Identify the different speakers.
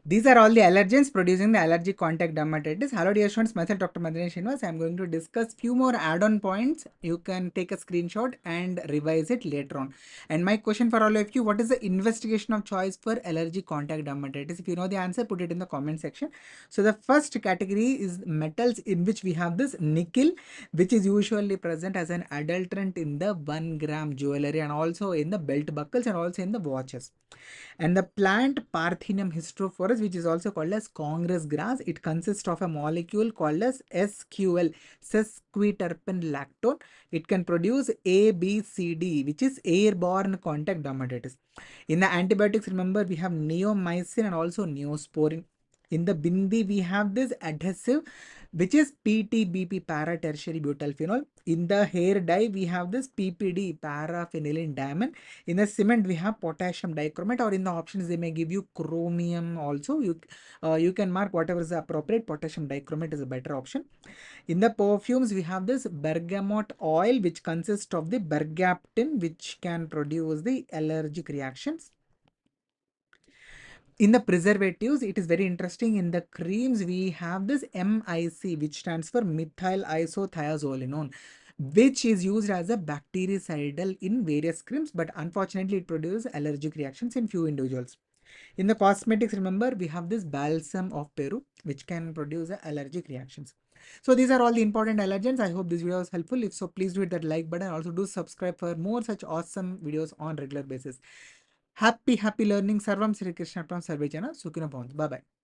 Speaker 1: These are all the allergens producing the allergic contact dermatitis. Hello dear students, myself Dr. Maddineni Srinivas. I am going to discuss few more add-on points. You can take a screenshot and revise it later on. And my question for all of you, what is the investigation of choice for allergic contact dermatitis? If you know the answer, put it in the comment section. So the first category is metals, in which we have this nickel, which is usually present as an adulterant in the 1 gram jewelry and also in the belt buckles and also in the watches. And the plant Parthenium hysterophorus, which is also called as Congress grass, it consists of a molecule called as SQL, sesquiterpene lactone. It can produce ABCD, which is airborne contact dermatitis. In the antibiotics, remember, we have neomycin and also neosporin. In the bindi, we have this adhesive, which is PTBP, para tertiary butylphenol. In the hair dye, we have this PPD, paraphenylene diamine. In the cement, we have potassium dichromate, or in the options, they may give you chromium also. You can mark whatever is appropriate. Potassium dichromate is a better option. In the perfumes, we have this bergamot oil, which consists of the bergaptin, which can produce the allergic reactions. In the preservatives, it is very interesting. In the creams, we have this MIC, which stands for methyl isothiazolinone, which is used as a bactericidal in various creams, but unfortunately it produces allergic reactions in few individuals. In the cosmetics, remember, we have this balsam of Peru, which can produce allergic reactions. So these are all the important allergens. I hope this video was helpful. If so, please do hit that like button. Also do subscribe for more such awesome videos on regular basis. Happy learning. Sarvam Sri Krishna from Sarvejana. Sukhina Bhavantu. Bye bye.